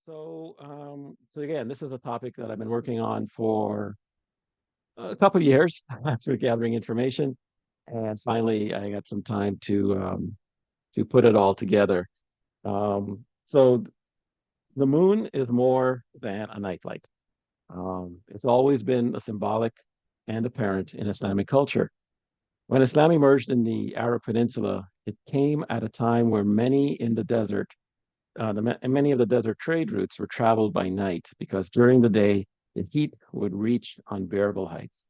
So again, this is a topic that I've been working on for a couple of years after gathering information, and finally I got some time to put it all together. So the moon is more than a nightlight. It's always been a symbolic and apparent in Islamic culture. When Islam emerged in the Arab Peninsula, it came at a time where many of the desert trade routes were traveled by night because during the day the heat would reach unbearable heights.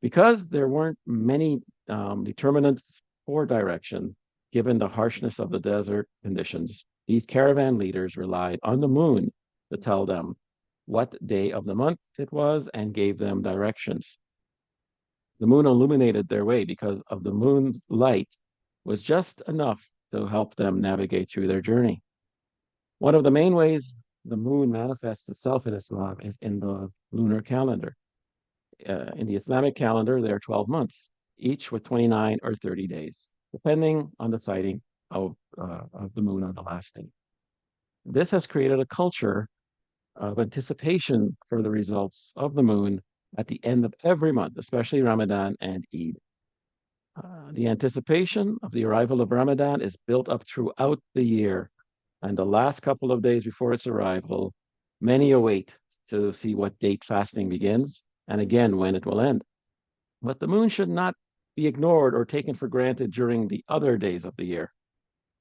Because there weren't many determinants for direction, given the harshness of the desert conditions, these caravan leaders relied on the moon to tell them what day of the month it was and gave them directions. The moon illuminated their way because of the moon's light was just enough to help them navigate through their journey. One of the main ways the moon manifests itself in Islam is in the lunar calendar. In the Islamic calendar, there are 12 months, each with 29 or 30 days, depending on the sighting of the moon on the last day. This has created a culture of anticipation for the results of the moon at the end of every month, especially Ramadan and Eid. The anticipation of the arrival of Ramadan is built up throughout the year, and the last couple of days before its arrival, many await to see what date fasting begins and again when it will end. But the moon should not be ignored or taken for granted during the other days of the year.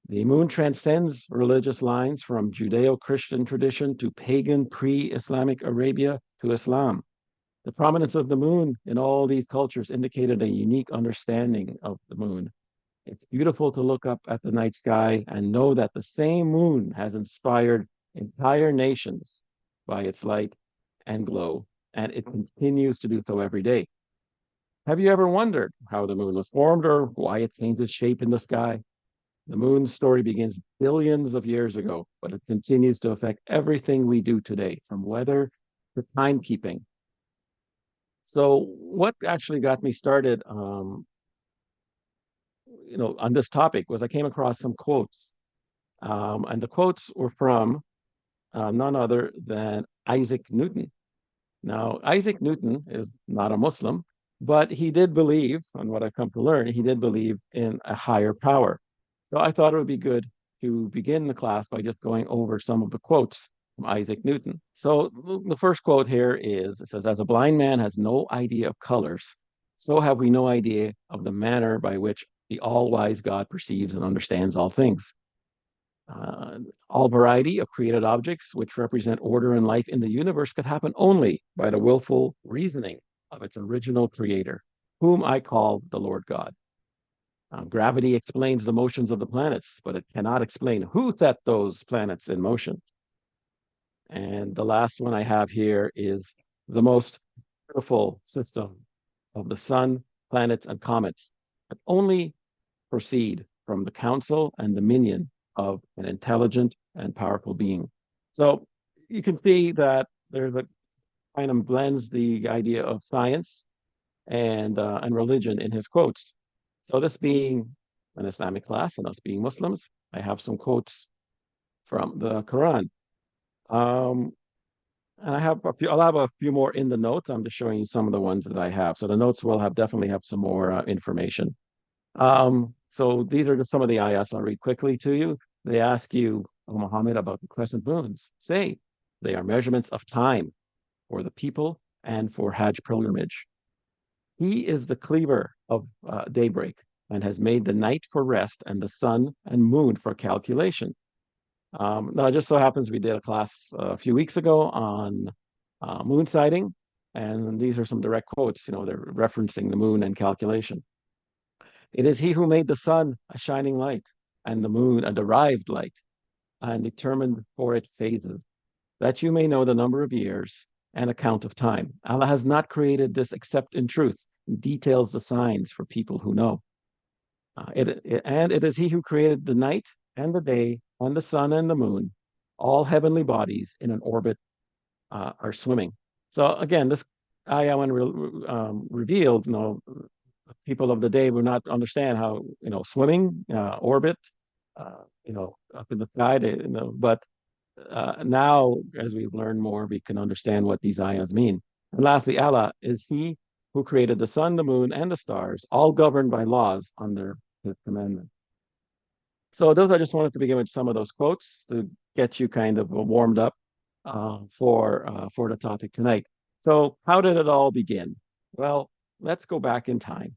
The moon transcends religious lines from Judeo Christian tradition to pagan pre Islamic Arabia to Islam. The prominence of the moon in all these cultures indicated a unique understanding of the moon. It's beautiful to look up at the night sky and know that the same moon has inspired entire nations by its light and glow, and it continues to do so every day. Have you ever wondered how the moon was formed or why it changed its shape in the sky? The moon's story begins billions of years ago, but it continues to affect everything we do today, from weather to timekeeping. So, what actually got me started, on this topic was I came across some quotes, and the quotes were from none other than Isaac Newton. Now, Isaac Newton is not a Muslim, but he did believe, on what I've come to learn, he did believe in a higher power. So I thought it would be good to begin the class by just going over some of the quotes from Isaac Newton. So the first quote here is, it says, as a blind man has no idea of colors, so have we no idea of the manner by which the all-wise God perceives and understands all things. Uh, all variety of created objects which represent order and life in the universe could happen only by the willful reasoning of its original creator, whom I call the Lord God. Gravity explains the motions of the planets, but it cannot explain who set those planets in motion. And the last one I have here is the most beautiful system of the sun, planets, and comets that only proceed from the counsel and dominion of an intelligent and powerful being. So you can see that there's a kind of blends the idea of science and religion in his quotes. So this being an Islamic class and us being Muslims, I have some quotes from the Quran. Um, and I'll have a few more in the notes. I'm just showing you some of the ones that I have. So the notes will have definitely have some more information. So these are just some of the ayats I'll read quickly to you. They ask you, O Muhammad, about the crescent moons. Say, they are measurements of time for the people and for Hajj pilgrimage. He is the cleaver of daybreak and has made the night for rest and the sun and moon for calculation. Now, it just so happens we did a class a few weeks ago on moon sighting, and these are some direct quotes. They're referencing the moon and calculation. It is he who made the sun a shining light and the moon a derived light and determined for it phases, that you may know the number of years and account of time. Allah has not created this except in truth. He details the signs for people who know. And it is he who created the night and the day and the sun and the moon. All heavenly bodies in an orbit are swimming. So again, this ayah when revealed, people of the day would not understand how swimming, orbit, up in the sky, but now, as we've learned more, we can understand what these ions mean. And lastly, Allah is He who created the sun, the moon, and the stars, all governed by laws under His commandment. So those I just wanted to begin with some of those quotes to get you kind of warmed up for the topic tonight. So how did it all begin? Well, let's go back in time.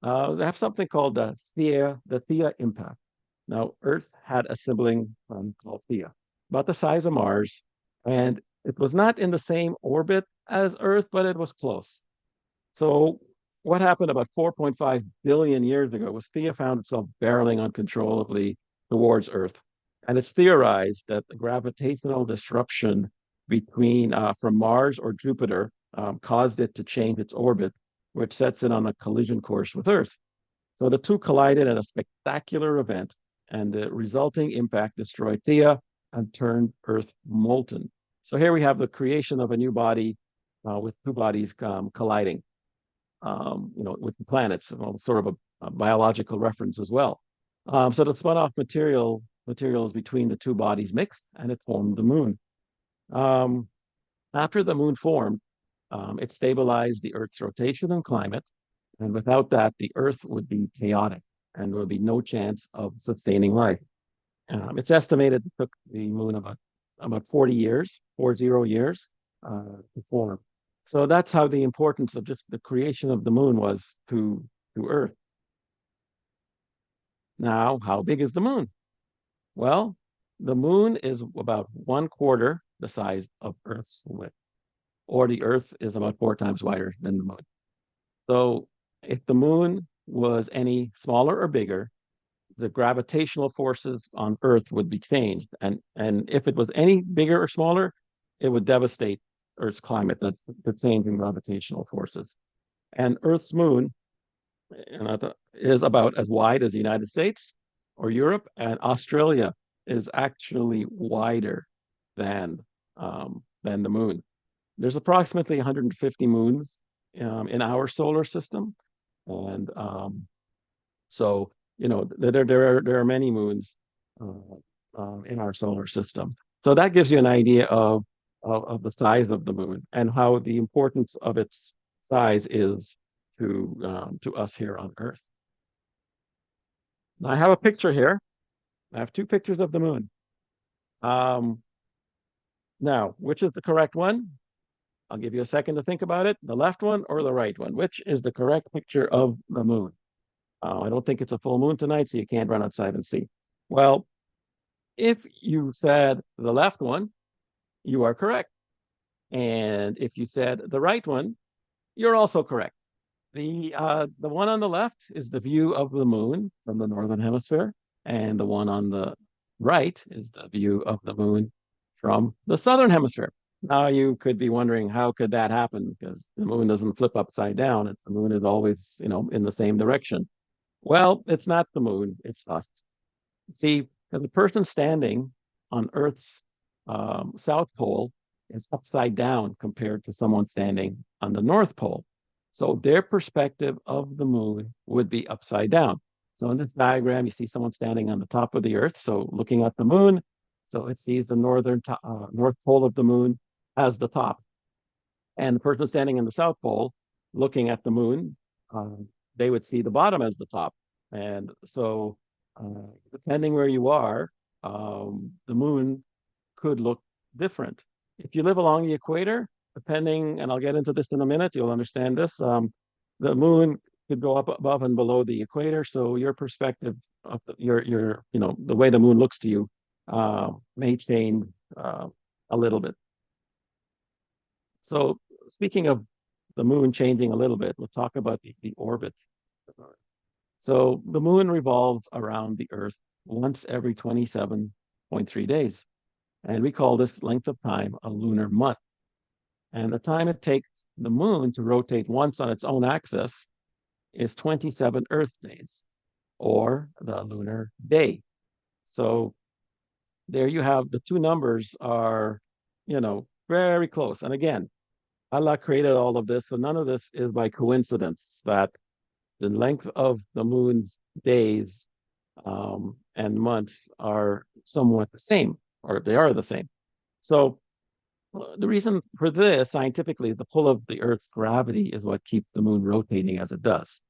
They have something called the Theia impact. Now, Earth had a sibling called Theia, about the size of Mars, and it was not in the same orbit as Earth, but it was close. So what happened about 4.5 billion years ago was Theia found itself barreling uncontrollably towards Earth. And it's theorized that the gravitational disruption between from Mars or Jupiter caused it to change its orbit, which sets it on a collision course with Earth. So the two collided in a spectacular event, and the resulting impact destroyed Theia and turned Earth molten. So here we have the creation of a new body with two bodies colliding, with the planets, sort of a biological reference as well. So the spun off materials between the two bodies mixed, and it formed the moon. Um, After the moon formed, it stabilized the Earth's rotation and climate. And without that, the Earth would be chaotic and there would be no chance of sustaining life. It's estimated it took the moon about 40 years, 40 years, to form. So that's how the importance of just the creation of the moon was to Earth. Now, how big is the moon? Well, the moon is about 1/4 the size of Earth's width, or the Earth is about 4 times wider than the moon. So if the moon was any smaller or bigger, the gravitational forces on Earth would be changed. And if it was any bigger or smaller, it would devastate Earth's climate. That's the change in gravitational forces. And Earth's moon is about as wide as the United States or Europe, and Australia is actually wider than than the moon. There's approximately 150 moons in our solar system, and so there are many moons in our solar system. So that gives you an idea of the size of the moon and how the importance of its size is to us here on Earth. Now I have a picture here. I have two pictures of the moon. Um, Now, which is the correct one? I'll give you a second to think about it. The left one or the right one? Which is the correct picture of the moon? I don't think it's a full moon tonight, so you can't run outside and see. Well, if you said the left one, you are correct. And if you said the right one, you're also correct. The one on the left is the view of the moon from the northern hemisphere, and the one on the right is the view of the moon from the southern hemisphere. Now you could be wondering how could that happen because the moon doesn't flip upside down. The moon is always, in the same direction. Well, it's not the moon, it's us. See, the person standing on Earth's South Pole is upside down compared to someone standing on the North Pole. So their perspective of the moon would be upside down. So in this diagram, you see someone standing on the top of the Earth, so looking at the moon. So it sees the North Pole of the moon as the top. And the person standing in the South Pole looking at the moon, they would see the bottom as the top. And so depending where you are, the moon could look different. If you live along the equator, depending, and I'll get into this in a minute, you'll understand this, the moon could go up above and below the equator. So your perspective of the way the moon looks to you may change a little bit. So speaking of the moon changing a little bit, we'll talk about the orbit. So the moon revolves around the Earth once every 27.3 days. And we call this length of time a lunar month. And the time it takes the moon to rotate once on its own axis is 27 Earth days, or the lunar day. So there you have the two numbers are, very close. And again, Allah created all of this, so none of this is by coincidence that the length of the moon's days and months are somewhat the same. or they are the same. So the reason for this scientifically is the pull of the Earth's gravity is what keeps the moon rotating as it does.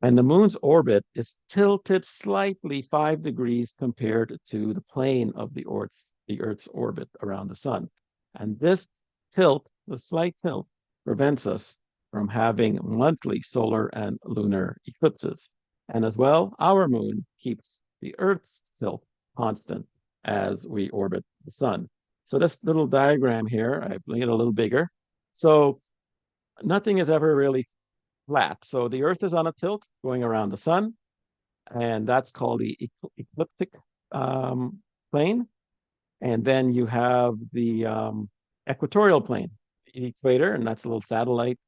And the moon's orbit is tilted slightly 5 degrees compared to the plane of the Earth's orbit around the sun. And this tilt, the slight tilt, prevents us from having monthly solar and lunar eclipses. And as well, our moon keeps the Earth's tilt constant as we orbit the sun. So this little diagram here, I made it a little bigger. So nothing is ever really flat. So the Earth is on a tilt going around the sun, and that's called the ecliptic um, plane. And then you have the equatorial plane, the equator, and that's a little satellite,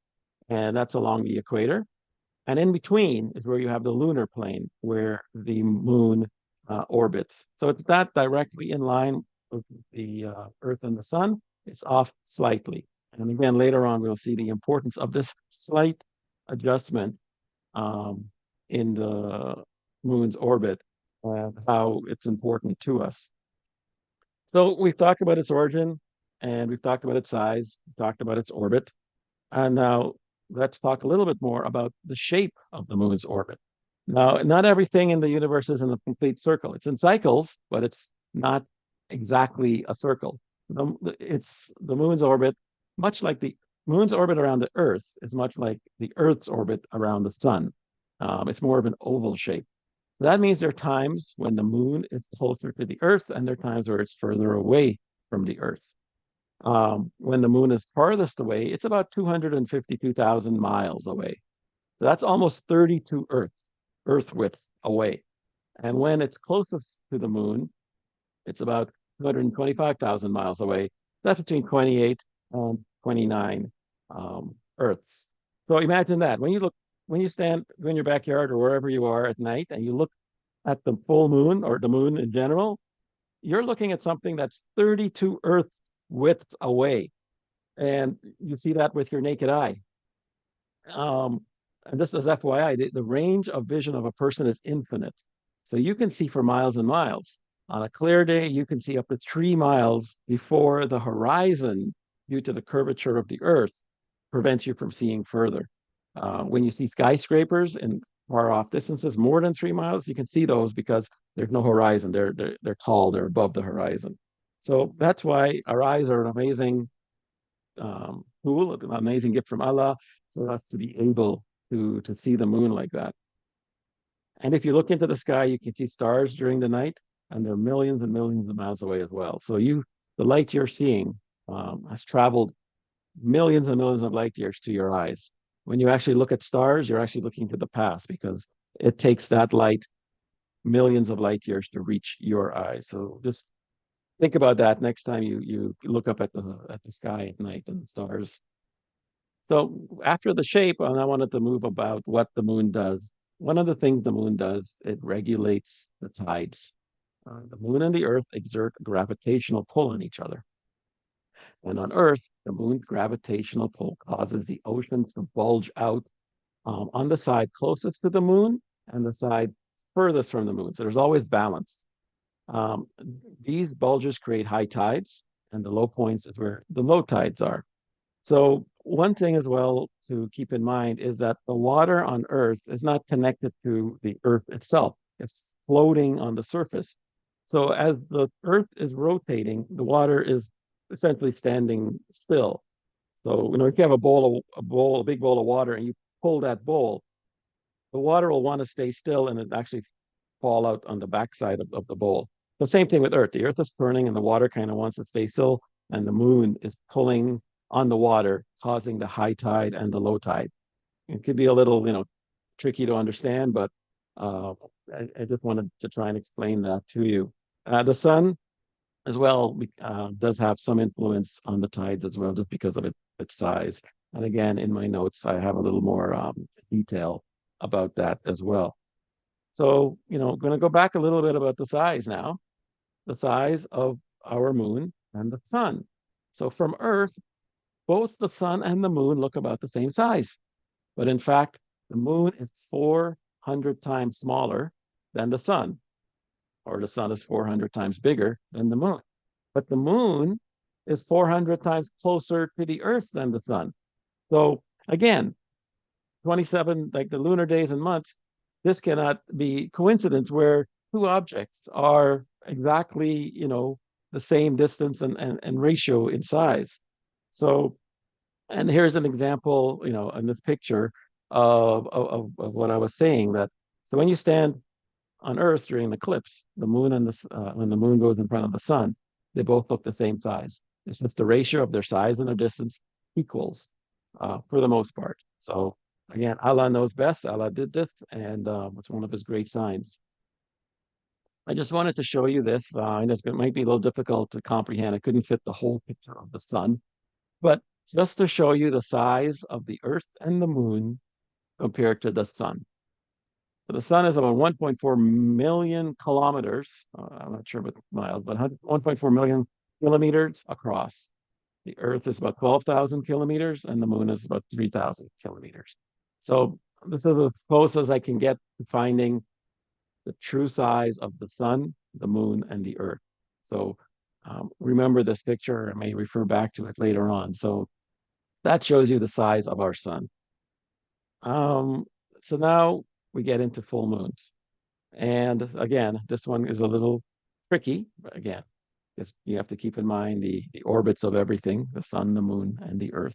and that's along the equator. And in between is where you have the lunar plane, where the moon orbits. So it's not directly in line with the Earth and the sun. It's off slightly. And again, later on, we'll see the importance of this slight adjustment um, in the moon's orbit and how it's important to us. So we've talked about its origin and we've talked about its size, we've talked about its orbit. And now let's talk a little bit more about the shape of the moon's orbit. Now, not everything in the universe is in a complete circle. It's in cycles, but it's not exactly a circle. It's the moon's orbit, much like the moon's orbit around the Earth, is much like the Earth's orbit around the sun. It's more of an oval shape. That means there are times when the moon is closer to the Earth, and there are times where it's further away from the Earth. When the moon is farthest away, it's about 252,000 miles away. So that's almost 32 Earth widths away. And when it's closest to the moon, it's about 225,000 miles away. That's between 28 and 29 Earths. So imagine that. When you stand in your backyard or wherever you are at night and you look at the full moon or the moon in general, you're looking at something that's 32 Earth widths away. And you see that with your naked eye. Um, and this is FYI, the range of vision of a person is infinite. So you can see for miles and miles. On a clear day, you can see up to 3 miles before the horizon, due to the curvature of the Earth, prevents you from seeing further. When you see skyscrapers in far off distances, more than 3 miles, you can see those because there's no horizon. They're tall, they're above the horizon. So that's why our eyes are an amazing tool, an amazing gift from Allah for us to be able to see the moon like that. And if you look into the sky, you can see stars during the night, and they're millions and millions of miles away as well. So the light you're seeing has traveled millions and millions of light years to your eyes. When you actually look at stars, you're actually looking to the past because it takes that light millions of light years to reach your eyes. So just think about that next time you look up at the sky at night and the stars. So after the shape, and I wanted to move about what the moon does. One of the things the moon does, it regulates the tides. The moon and the Earth exert a gravitational pull on each other. And on Earth, the moon's gravitational pull causes the oceans to bulge out on the side closest to the moon and the side furthest from the moon. So there's always balance. Um, these bulges create high tides, and the low points is where the low tides are. So one thing as well to keep in mind is that the water on Earth is not connected to the Earth itself. It's floating on the surface. So as the Earth is rotating, the water is essentially standing still. So if you have a big bowl of water, and you pull that bowl, the water will want to stay still, and it actually fall out on the backside of the bowl. The same thing with Earth. The Earth is turning, and the water kind of wants to stay still, and the moon is pulling on the water, causing the high tide and the low tide. It could be a little, tricky to understand, but uh, I just wanted to try and explain that to you. The sun as well does have some influence on the tides as well, just because of its size. And again, in my notes, I have a little more detail about that as well. So, going to go back a little bit about the size now, the size of our moon and the sun. So from Earth, both the sun and the moon look about the same size. But in fact, the moon is 400 times smaller than the sun, or the sun is 400 times bigger than the moon. but the moon is 400 times closer to the Earth than the sun. So again, 27, like the lunar days and months, this cannot be coincidence where two objects are exactly, the same distance and ratio in size. So, and here's an example, in this picture of what I was saying that so when you stand on Earth during an eclipse, the moon and when the moon goes in front of the sun, they both look the same size. It's just the ratio of their size and their distance equals for the most part. So again, Allah knows best. Allah did this, and it's one of His great signs. I just wanted to show you this. I know it might be a little difficult to comprehend. I couldn't fit the whole picture of the sun, but just to show you the size of the Earth and the moon compared to the sun. So the sun is about 1.4 million kilometers. I'm not sure about miles, but 1.4 million kilometers across. The Earth is about 12,000 kilometers, and the moon is about 3,000 kilometers. So this is as close as I can get to finding the true size of the sun, the moon, and the Earth. So remember this picture. I may refer back to it later on. So that shows you the size of our sun. Um, so now we get into full moons. And again, this one is a little tricky, but again, you have to keep in mind the orbits of everything, the sun, the moon, and the Earth.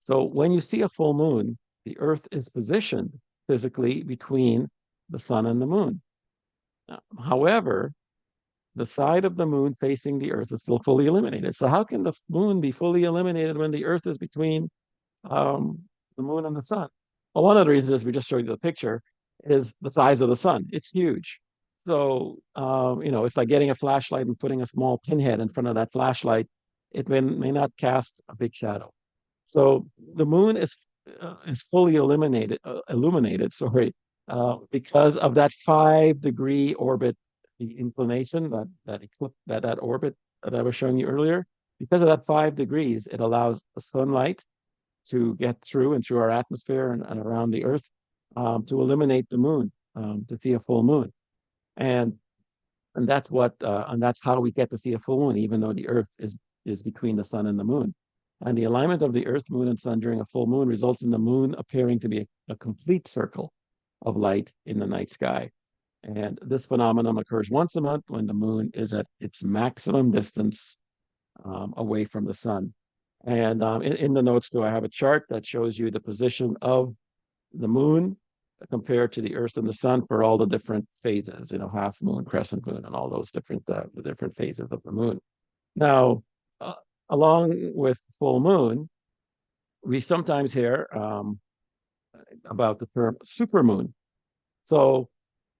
So when you see a full moon, the Earth is positioned physically between the sun and the moon. However, the side of the moon facing the Earth is still fully illuminated. So how can the moon be fully illuminated when the Earth is between um, the moon and the sun? Well, one of the reasons is we just showed you the picture is the size of the sun. It's huge. So, it's like getting a flashlight and putting a small pinhead in front of that flashlight. It may not cast a big shadow. So the moon is fully illuminated, sorry, because of that 5 degree orbit, the inclination, that orbit that I was showing you earlier. Because of that 5 degrees, it allows the sunlight to get through and through our atmosphere and around the Earth to illuminate the moon, to see a full moon. And and that's how we get to see a full moon, even though the Earth is between the sun and the moon. And the alignment of the Earth, moon, and sun during a full moon results in the moon appearing to be a complete circle of light in the night sky. And this phenomenon occurs once a month when the moon is at its maximum distance away from the sun. And in the notes, too, I have a chart that shows you the position of the moon compared to the Earth and the sun for all the different phases, half moon, crescent moon, and all those the different phases of the moon. Now, uh, along with full moon, we sometimes hear about the term supermoon. So,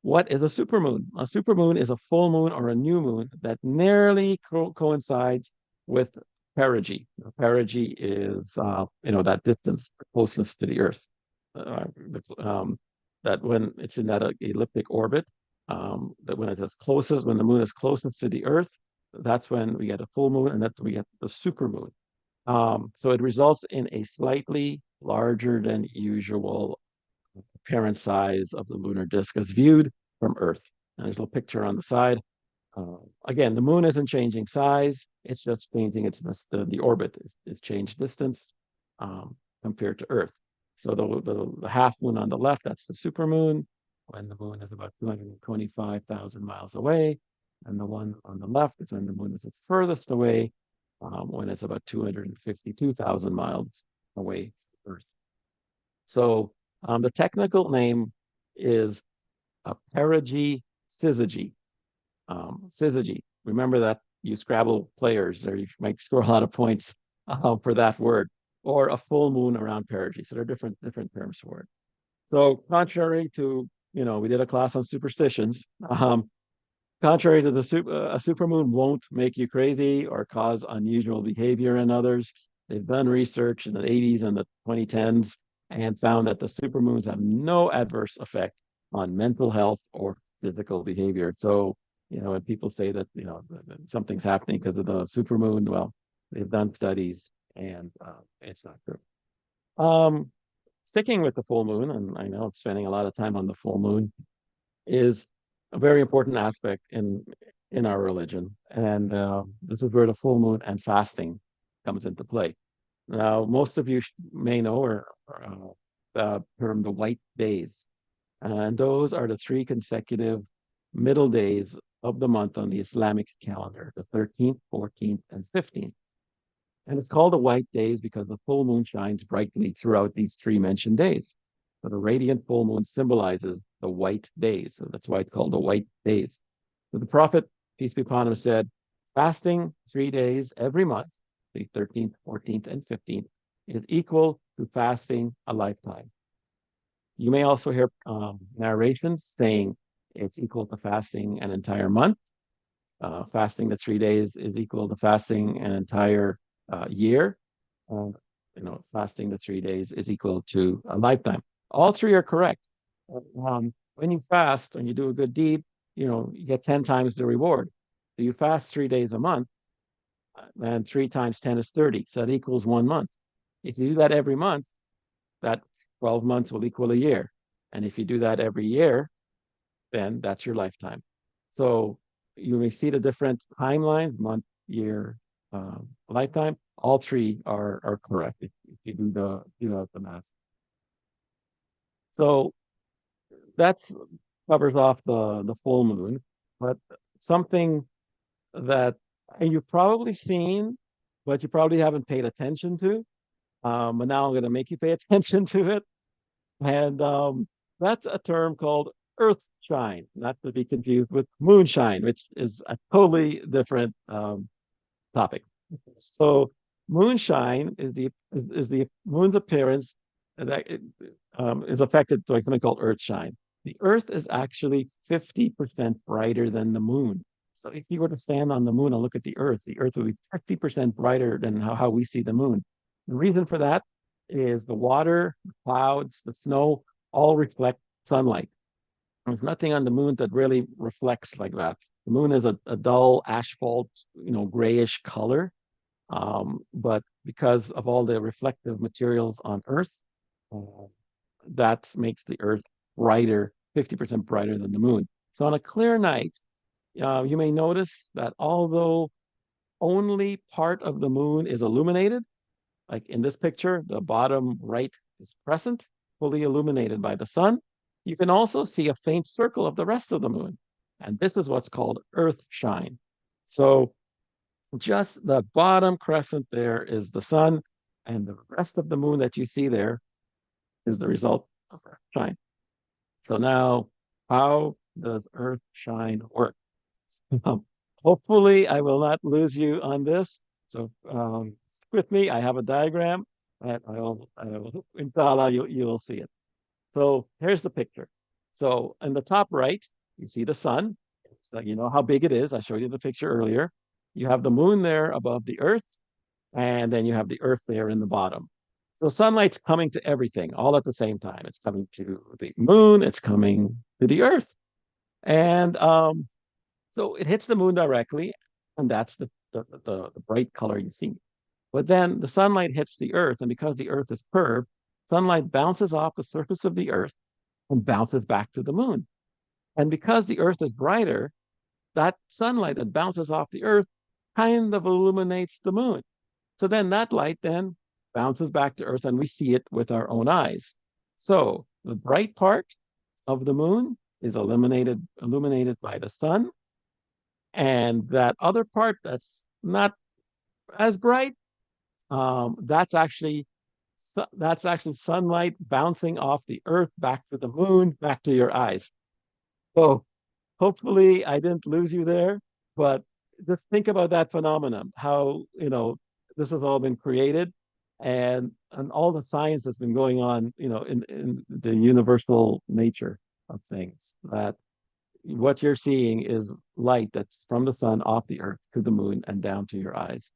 what is a supermoon? A supermoon is a full moon or a new moon that nearly coincides with perigee. Perigee is, that distance, closeness to the Earth. Uh, um, that when it's in that elliptic orbit, that when the moon is closest to the Earth, that's when we get a full moon, and that's when we get the supermoon. So it results in a slightly larger than usual apparent size of the lunar disk as viewed from Earth. And there's a picture on the side. Again, the moon isn't changing size; it's just changing the orbit is changed distance compared to Earth. So the half moon on the left, that's the supermoon, when the moon is about 225,000 miles away, and the one on the left is when the moon is its furthest away, when it's about 252,000 miles away from Earth. So the technical name is perigee syzygy. Syzygy. Remember that, you Scrabble players, or you might score a lot of points for that word, or a full moon around perigee. So there are different terms for it. So contrary to, we did a class on superstitions. Contrary to a supermoon won't make you crazy or cause unusual behavior in others. They've done research in the 80s and the 2010s and found that the supermoons have no adverse effect on mental health or physical behavior. So, when people say that, something's happening because of the supermoon, well, they've done studies and it's not true. Sticking with the full moon, and I know I'm spending a lot of time on the full moon, is a very important aspect in in our religion, and this is where the full moon and fasting comes into play. Now, most of you may know the term the white days, and those are the three consecutive middle days of the month on the Islamic calendar, the 13th, 14th, and 15th. And it's called the white days because the full moon shines brightly throughout these three mentioned days. So the radiant full moon symbolizes the white days. So that's why it's called the white days. So the Prophet, peace be upon him, said, fasting 3 days every month, the 13th, 14th, and 15th, is equal to fasting a lifetime. You may also hear narrations saying it's equal to fasting an entire month. Fasting the 3 days is equal to fasting an entire year. Uh, fasting the 3 days is equal to a lifetime. All three are correct. When you fast and you do a good deed, you get 10 times the reward. So you fast 3 days a month, and 3 times 10 is 30. So that equals 1 month. If you do that every month, that 12 months will equal a year. And if you do that every year, then that's your lifetime. So you may see the different timelines, month, year, lifetime. All three are correct if you do the math. So that's covers off the full moon, but something that you've probably seen, but you probably haven't paid attention to. But now I'm going to make you pay attention to it. And that's a term called earth shine, not to be confused with moonshine, which is a totally different topic. So moonshine is the moon's appearance that is affected by something called earth shine. The earth is actually 50% brighter than the moon. So if you were to stand on the moon and look at the earth would be 50% brighter than how we see the moon. The reason for that is the water, the clouds, the snow all reflect sunlight. There's nothing on the moon that really reflects like that. The moon is a dull asphalt, grayish color. But because of all the reflective materials on Earth, uh, that makes the Earth brighter, 50% brighter than the moon. So on a clear night, you may notice that although only part of the moon is illuminated, like in this picture, the bottom right is crescent, fully illuminated by the sun. You can also see a faint circle of the rest of the moon. And this is what's called earth shine. So just the bottom crescent there is the sun, and the rest of the moon that you see there is the result of earth shine. So now, how does earth shine work? Hopefully, I will not lose you on this. So with me, I have a diagram that inshallah, you will see it. So here's the picture. So in the top right, you see the sun. So you know how big it is. I showed you the picture earlier. You have the moon there above the earth, and then you have the earth there in the bottom. So sunlight's coming to everything all at the same time. It's coming to the moon, it's coming to the earth. And so it hits the moon directly, and that's the bright color you see. But then the sunlight hits the earth, and because the earth is curved, sunlight bounces off the surface of the earth and bounces back to the moon. And because the earth is brighter, that sunlight that bounces off the earth kind of illuminates the moon. So then that light then bounces back to earth and we see it with our own eyes. So the bright part of the moon is illuminated by the sun. And that other part that's not as bright, that's actually sunlight bouncing off the earth back to the moon, back to your eyes. So hopefully I didn't lose you there, but just think about that phenomenon, how, this has all been created and all the science that's been going on, in the universal nature of things, that what you're seeing is light that's from the sun off the earth to the moon and down to your eyes.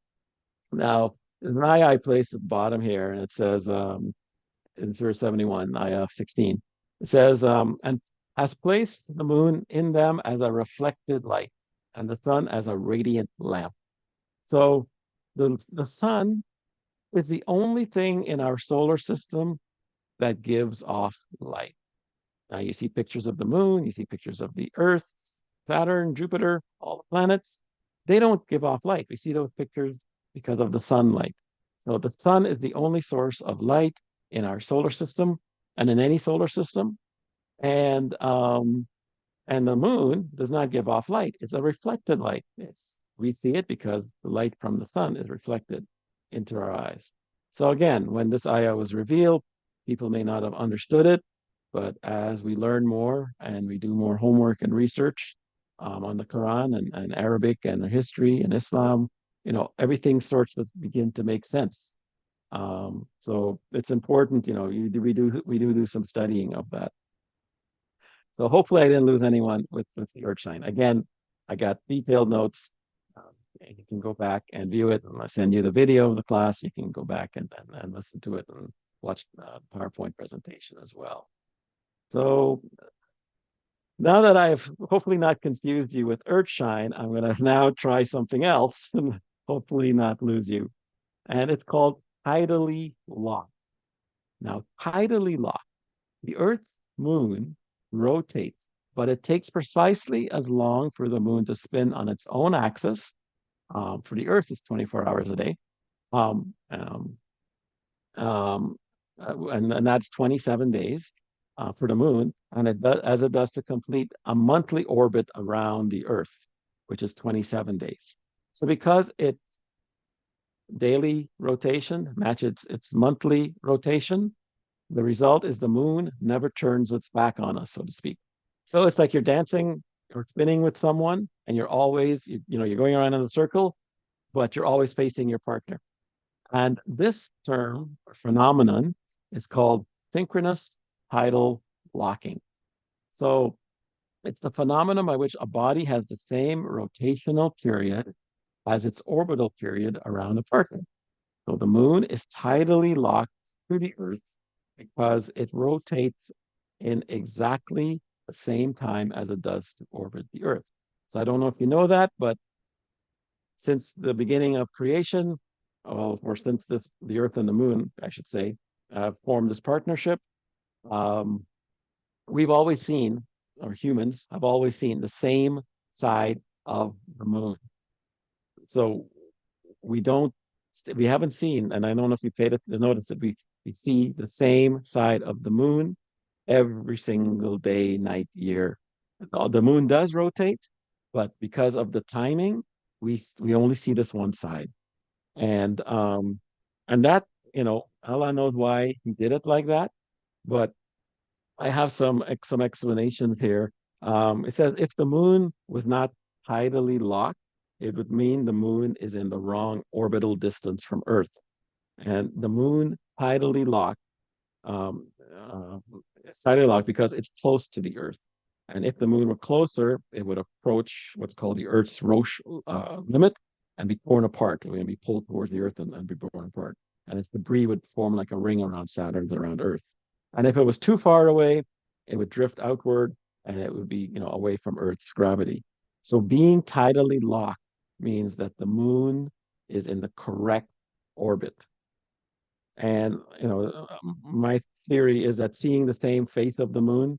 Now, my eye placed at the bottom here, and it says, in Surah 71, ayah 16, it says, and has placed the moon in them as a reflected light and the sun as a radiant lamp. So the sun is the only thing in our solar system that gives off light. Now you see pictures of the moon, you see pictures of the earth, Saturn, Jupiter, all the planets, they don't give off light. We see those pictures because of the sunlight. So the sun is the only source of light in our solar system and in any solar system. And and the moon does not give off light. It's a reflected light. We see it because the light from the sun is reflected into our eyes. So again, when this ayah was revealed, people may not have understood it, but as we learn more and we do more homework and research on the Quran and Arabic and the history and Islam, everything starts to begin to make sense. So it's important, we do some studying of that. So hopefully I didn't lose anyone with the Earth sign. Again, I got detailed notes. And you can go back and view it. And I send you the video of the class. You can go back and listen to it and watch the PowerPoint presentation as well. So now that I've hopefully not confused you with Earthshine, I'm going to now try something else and hopefully not lose you. And it's called tidally locked. Now, tidally locked, the Earth's moon rotates, but it takes precisely as long for the moon to spin on its own axis. For the Earth, it's 24 hours a day. Um, um, um, and that's 27 days for the moon, and as it does to complete a monthly orbit around the Earth, which is 27 days. So because its daily rotation matches its monthly rotation, the result is the moon never turns its back on us, so to speak. So it's like you're dancing or spinning with someone, and you're always, you're going around in a circle, but you're always facing your partner. And this term or phenomenon is called synchronous tidal locking. So it's the phenomenon by which a body has the same rotational period as its orbital period around a partner. So the moon is tidally locked to the Earth because it rotates in exactly the same time as it does to orbit the Earth. So I don't know if you know that, but since the beginning of creation, or since the Earth and the Moon, I should say, formed this partnership, um, we've always seen, or humans have always seen, the same side of the moon. So we don't, we haven't seen, and I don't know if you paid it to notice that we see the same side of the moon every single day, night, year. The moon does rotate, but because of the timing, we only see this one side. And and that, Allah knows why he did it like that, but I have some explanations here. It says if the moon was not tidally locked, it would mean the moon is in the wrong orbital distance from Earth. And the moon tidally locked, um, uh, it's tidally locked because it's close to the Earth. And if the moon were closer, it would approach what's called the Earth's Roche limit and be torn apart. It would be pulled towards the Earth and be torn apart. And its debris would form like a ring around Saturn's around Earth. And if it was too far away, it would drift outward and it would be, away from Earth's gravity. So being tidally locked means that the moon is in the correct orbit. And, my theory is that seeing the same face of the moon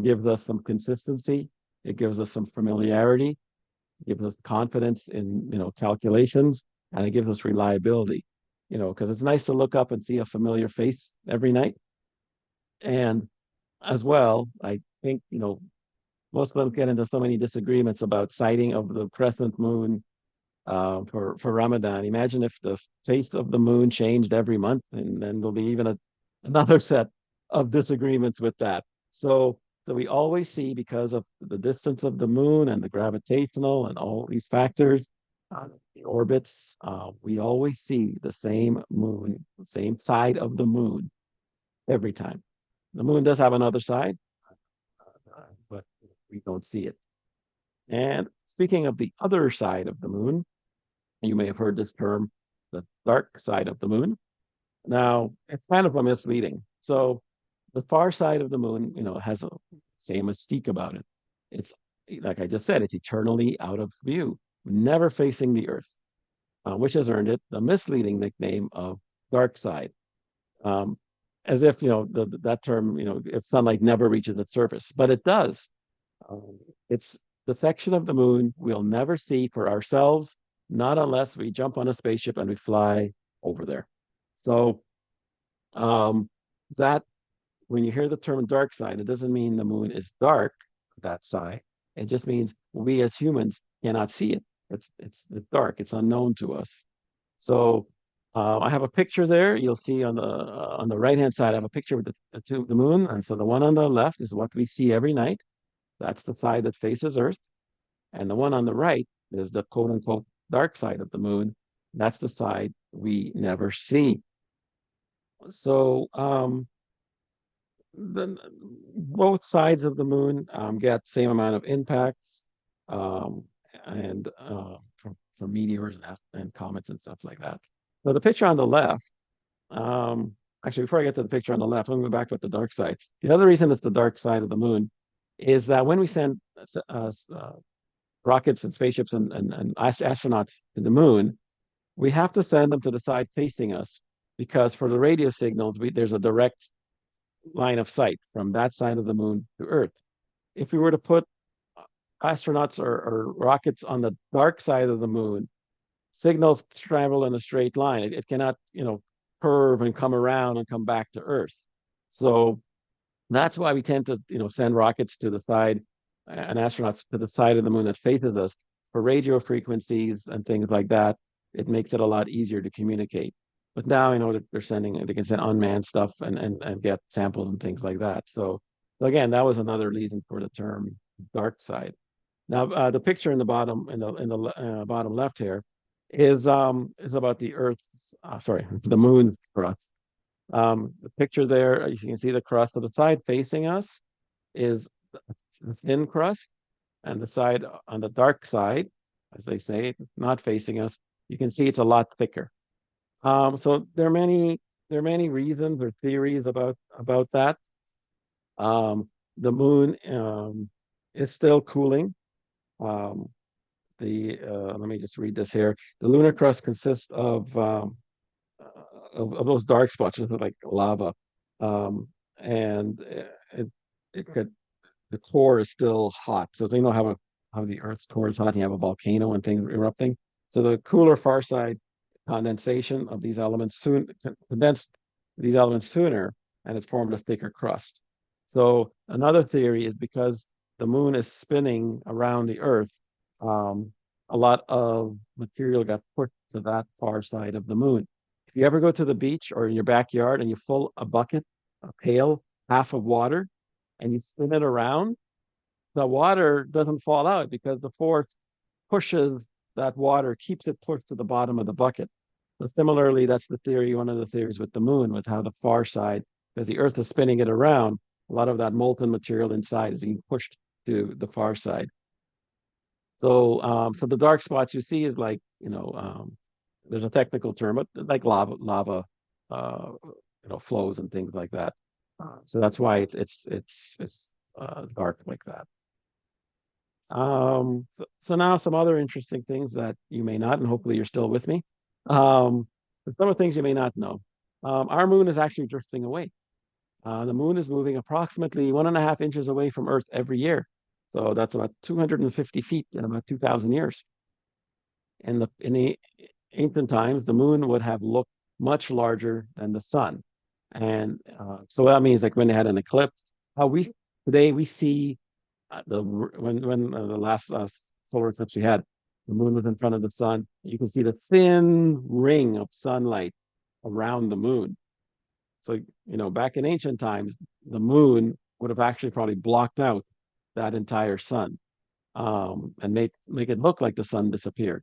gives us some consistency. It gives us some familiarity, gives us confidence in, calculations, and it gives us reliability, because it's nice to look up and see a familiar face every night. And as well, I think, most of them get into so many disagreements about sighting of the crescent moon for Ramadan. Imagine if the face of the moon changed every month, and then there'll be even another set of disagreements with that. So we always see, because of the distance of the moon and the gravitational and all these factors, the orbits, we always see the same moon, the same side of the moon every time. The moon does have another side, but we don't see it. And speaking of the other side of the moon, you may have heard this term, the dark side of the moon. Now, it's kind of a misleading. So the far side of the moon, has a same mystique about it. It's like I just said, it's eternally out of view, never facing the Earth, which has earned it the misleading nickname of dark side. Um, as if, that term, if sunlight never reaches its surface, but it does. Um, it's the section of the moon we'll never see for ourselves, not unless we jump on a spaceship and we fly over there. So um, that when you hear the term dark side, it doesn't mean the moon is dark, that side. It just means we as humans cannot see it. It's dark. It's unknown to us. So I have a picture there. You'll see on the right hand side, I have a picture with the moon, and so the one on the left is what we see every night. That's the side that faces Earth, and the one on the right is the quote unquote dark side of the moon. That's the side we never see. So the, both sides of the moon get same amount of impacts um, and from meteors and comets and stuff like that. So the picture on the left, um, actually, before I get to the picture on the left, let me go back with the dark side. The other reason it's the dark side of the moon is that when we send rockets and spaceships and astronauts to the moon, we have to send them to the side facing us because for the radio signals, there's a direct line of sight from that side of the moon to Earth. If we were to put astronauts or rockets on the dark side of the moon, signals travel in a straight line. It cannot, curve and come around and come back to Earth. So that's why we tend to, send rockets to the side and astronauts to the side of the moon that faces us for radio frequencies and things like that. It makes it a lot easier to communicate. But now, that they can send unmanned stuff and get samples and things like that. So again, that was another reason for the term dark side. Now, the picture in the bottom bottom left here is about the Earth's sorry, the moon's crust. The picture there, you can see the crust. So the side facing us is the thin crust, and the side on the dark side, as they say, not facing us, you can see it's a lot thicker. So there are many reasons or theories about that. The moon is still cooling. Um, Let me just read this here. The lunar crust consists of those dark spots, just like lava, and it could the core is still hot. So they know how the Earth's core is hot. And you have a volcano and things erupting. So the cooler far side condensation of these elements condensed these elements sooner, and it formed a thicker crust. So another theory is because the moon is spinning around the Earth, um, a lot of material got pushed to that far side of the moon. If you ever go to the beach or in your backyard and you fill a bucket, a pail, half of water, and you spin it around, the water doesn't fall out because the force pushes that water, keeps it pushed to the bottom of the bucket. So similarly, that's the theory, one of the theories with the moon, with how the far side, because the Earth is spinning it around, a lot of that molten material inside is being pushed to the far side. So the dark spots you see is like, there's a technical term, but like lava, uh, flows and things like that. So that's why it's dark like that. So now some other interesting things that you may not, and hopefully you're still with me. Some of the things you may not know. Our moon is actually drifting away. The moon is moving approximately 1.5 inches away from Earth every year. So that's about 250 feet in about 2,000 years. In the ancient times, the moon would have looked much larger than the sun. And so that means like when they had an eclipse, how we today we see when the last solar eclipse we had, the moon was in front of the sun. You can see the thin ring of sunlight around the moon. So, back in ancient times, the moon would have actually probably blocked out that entire sun and make it look like the sun disappeared.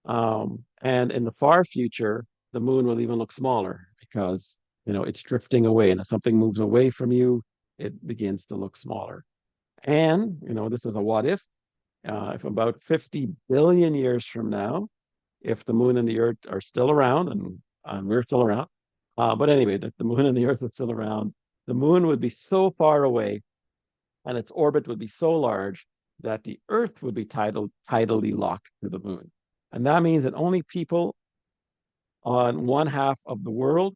And in the far future, the moon will even look smaller because, it's drifting away. And if something moves away from you, it begins to look smaller. And, this is a what if about 50 billion years from now, if the moon and the earth are still around and we're still around, but anyway, the moon and the earth are still around, the moon would be so far away and its orbit would be so large that the earth would be tidally locked to the moon. And that means that only people on one half of the world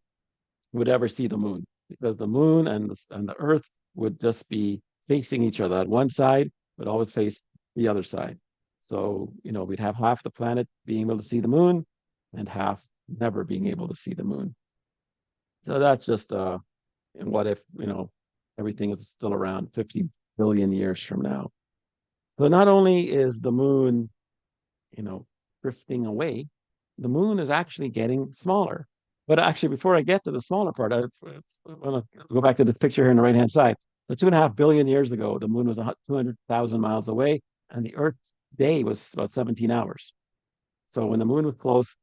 would ever see the moon because the moon and the earth would just be facing each other. One side would always face the other side. So, we'd have half the planet being able to see the moon and half never being able to see the moon. So that's just and what if, everything is still around 50 billion years from now. So not only is the moon, you know, drifting away, the moon is actually getting smaller. But actually, before I get to the smaller part, I want to go back to the picture here on the right-hand side. So 2.5 billion years ago, the moon was 200,000 miles away, and the Earth's day was about 17 hours. So when the moon was close,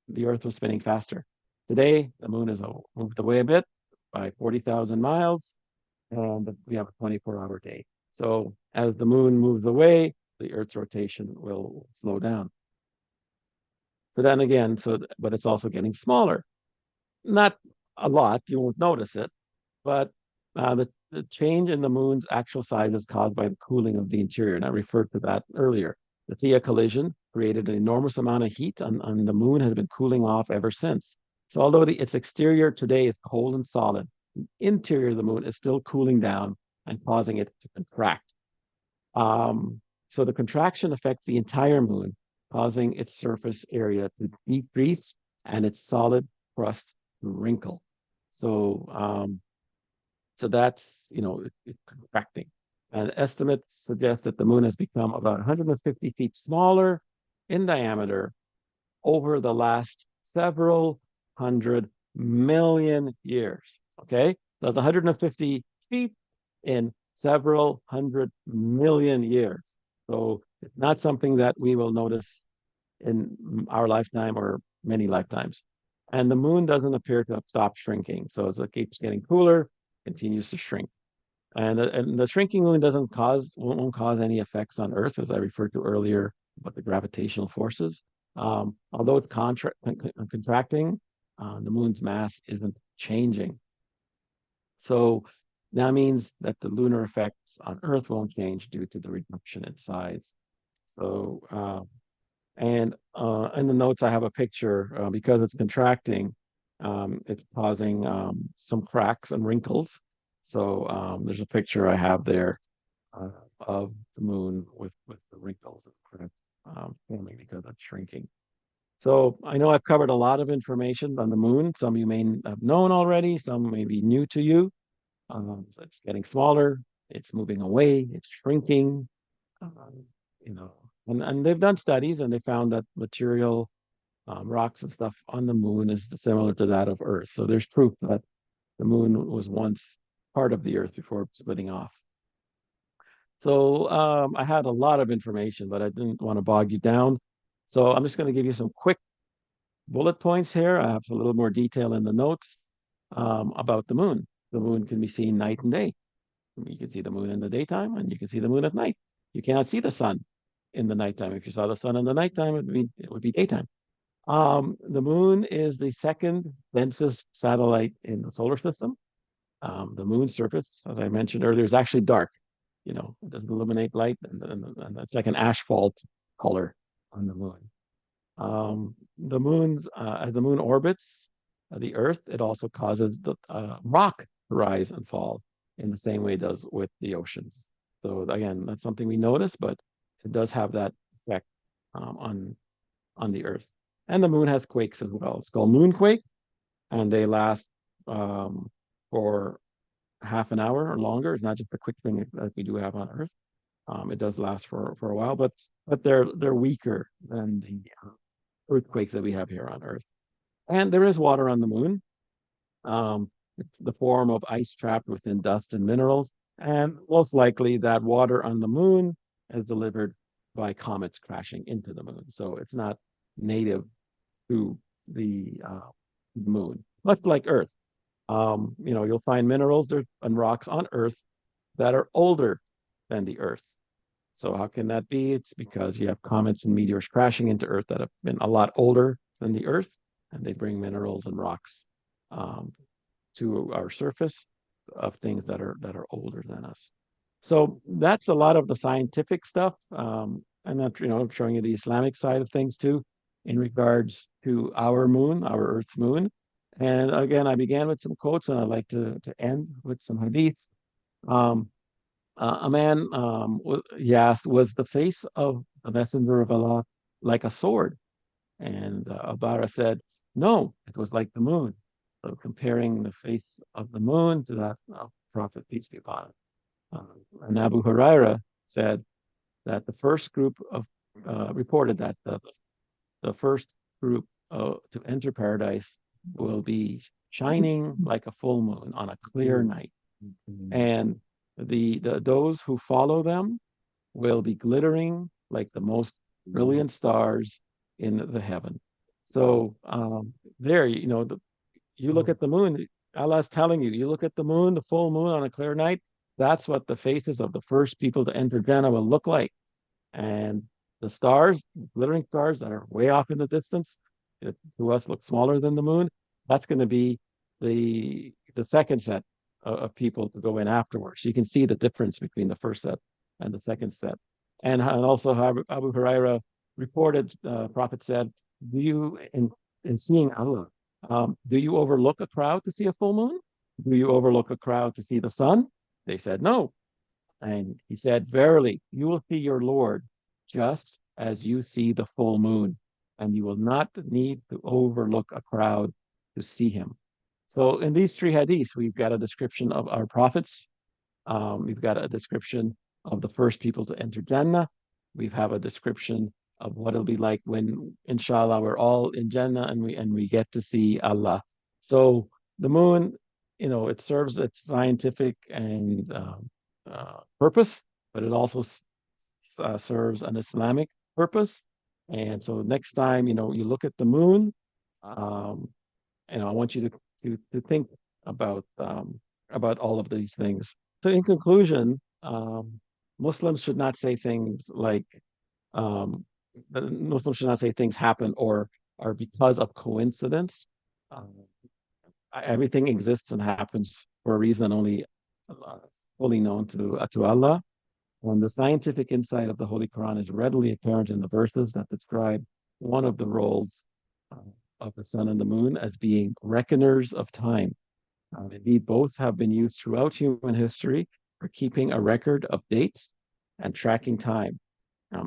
the Earth was spinning faster. Today, the moon has moved away a bit by 40,000 miles, and we have a 24-hour day. So as the moon moves away, the Earth's rotation will slow down. But then again, but it's also getting smaller. Not a lot, you won't notice it, but the change in the moon's actual size is caused by the cooling of the interior, and I referred to that earlier. The Theia collision created an enormous amount of heat, and the moon has been cooling off ever since. So although its exterior today is cold and solid, the interior of the moon is still cooling down and causing it to contract. So the contraction affects the entire moon, causing its surface area to decrease and its solid crust to wrinkle. So that's, it's contracting. And estimates suggest that the moon has become about 150 feet smaller in diameter over the last several 100 million years. Okay? So that's 150 feet in several 100 million years. So it's not something that we will notice in our lifetime or many lifetimes. And the moon doesn't appear to have stopped shrinking. So as it keeps getting cooler, continues to shrink. And the shrinking moon won't cause any effects on Earth, as I referred to earlier, about the gravitational forces. Although it's contracting, the moon's mass isn't changing. So that means that the lunar effects on Earth won't change due to the reduction in size. So, and in the notes, I have a picture because it's contracting. It's causing some cracks and wrinkles. So there's a picture I have there of the moon with the wrinkles forming because it's shrinking. So I know I've covered a lot of information on the moon. Some you may have known already, some may be new to you. It's getting smaller, it's moving away, it's shrinking. Um, you know, and they've done studies and they found that material, rocks and stuff on the moon is similar to that of Earth. So there's proof that the moon was once part of the Earth before splitting off. So I had a lot of information, but I didn't want to bog you down. So I'm just going to give you some quick bullet points here. I have a little more detail in the notes about the moon. The moon can be seen night and day. You can see the moon in the daytime and you can see the moon at night. You cannot see the sun in the nighttime. If you saw the sun in the nighttime, it would be daytime. The moon is the second densest satellite in the solar system. The moon's surface, as I mentioned earlier, is actually dark. It doesn't illuminate light, and it's like an asphalt color on the moon. As the moon orbits the Earth, it also causes the rock to rise and fall in the same way it does with the oceans. So again, that's something we notice, but it does have that effect on the Earth. And the moon has quakes as well. It's called moonquake, and they last for half an hour or longer. It's not just a quick thing that we do have on Earth. It does last for a while, but they're weaker than the earthquakes that we have here on Earth. And there is water on the moon. It's the form of ice trapped within dust and minerals. And most likely that water on the moon is delivered by comets crashing into the moon. So it's not native to the moon, much like Earth. You'll find minerals and rocks on Earth that are older than the Earth. So how can that be? It's because you have comets and meteors crashing into Earth that have been a lot older than the Earth, and they bring minerals and rocks to our surface of things that are older than us. So that's a lot of the scientific stuff. And I'm showing you the Islamic side of things too, in regards to our moon, our Earth's moon. And again, I began with some quotes, and I'd like to end with some hadiths. a man he asked, was the face of the messenger of Allah like a sword? And Abara said, no, it was like the moon. So comparing the face of the moon to that of Prophet, peace be upon him. And Abu Huraira said that the first group of reported that the first group to enter paradise will be shining like a full moon on a clear night, and the those who follow them will be glittering like the most brilliant stars in the heaven. So there, you look at the moon. Allah's telling you, you look at the moon, the full moon on a clear night. That's what the faces of the first people to enter Jannah will look like. And the stars, glittering stars that are way off in the distance, it, to us look smaller than the moon. That's going to be the second set of people to go in afterwards. You can see the difference between the first set and the second set. And also Abu Huraira reported, Prophet said, "Do you in seeing Allah, do you overlook a crowd to see a full moon? Do you overlook a crowd to see the sun?" They said no. And he said, verily, you will see your Lord just as you see the full moon, and you will not need to overlook a crowd to see him. So in these three hadiths, we've got a description of our prophets. We've got a description of the first people to enter Jannah. We have a description of what it'll be like when, inshallah, we're all in Jannah and we get to see Allah. So the moon, it serves its scientific and purpose, but it also serves an Islamic purpose. And so next time, you look at the moon, um, I want you to think about all of these things. So in conclusion, Muslims should not say things like Muslims should not say things happen or are because of coincidence. Um, Everything exists and happens for a reason only fully known to Allah. And the scientific insight of the Holy Quran is readily apparent in the verses that describe one of the roles uh, of the sun and the moon as being reckoners of time. Indeed, both have been used throughout human history for keeping a record of dates and tracking time.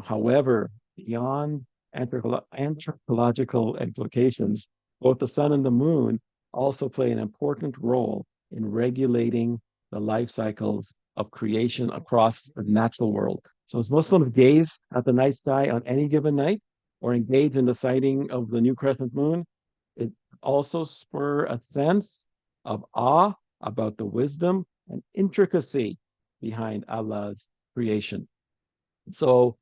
However, beyond anthropological implications, both the sun and the moon also play an important role in regulating the life cycles of creation across the natural world. So as Muslims gaze at the night sky on any given night or engage in the sighting of the new crescent moon, it also spur a sense of awe about the wisdom and intricacy behind Allah's creation. So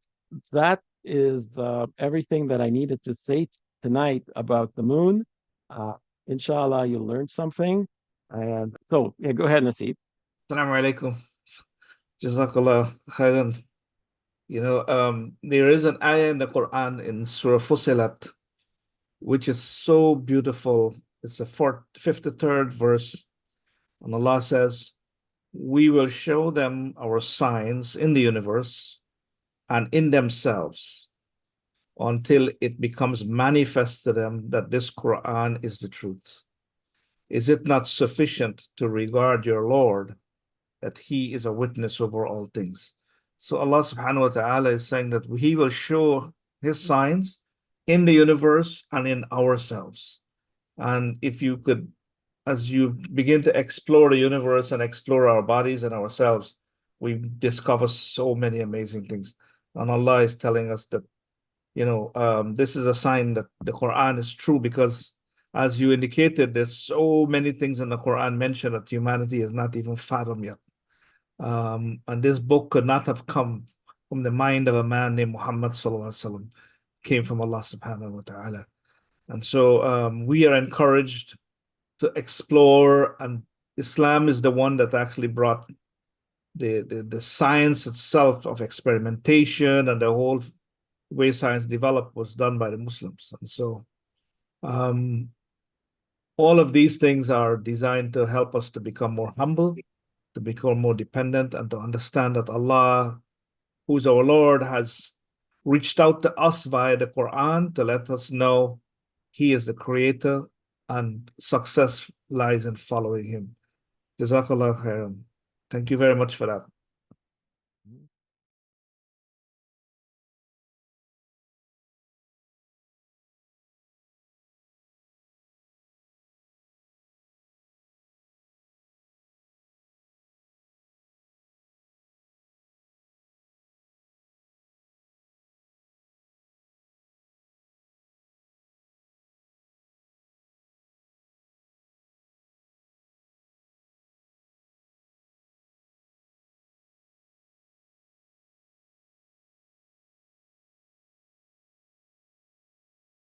that is everything that I needed to say tonight about the moon. Inshallah, you'll learn something. And so, yeah, go ahead, Naseeb. Assalamu alaikum. Jazakallah khairan. There is an ayah in the Quran in Surah Fusilat, which is so beautiful. It's the 53rd verse. And Allah says, we will show them our signs in the universe and in themselves until it becomes manifest to them that this Quran is the truth. Is it not sufficient to regard your Lord, that he is a witness over all things? So Allah subhanahu wa ta'ala is saying that he will show his signs in the universe and in ourselves. And if you could, as you begin to explore the universe and explore our bodies and ourselves, we discover so many amazing things. And Allah is telling us that, this is a sign that the Quran is true, because as you indicated, there's so many things in the Quran mentioned that humanity has not even fathomed yet. And this book could not have come from the mind of a man named Muhammad sallallahu alaihi wasallam. Came from Allah subhanahu wa ta'ala. And so we are encouraged to explore, and Islam is the one that actually brought the science itself of experimentation, and the whole way science developed was done by the Muslims. And so all of these things are designed to help us to become more humble, to become more dependent, and to understand that Allah, who's our Lord, has reached out to us via the Quran to let us know he is the creator and success lies in following him. Jazakallah khairan. Thank you very much for that.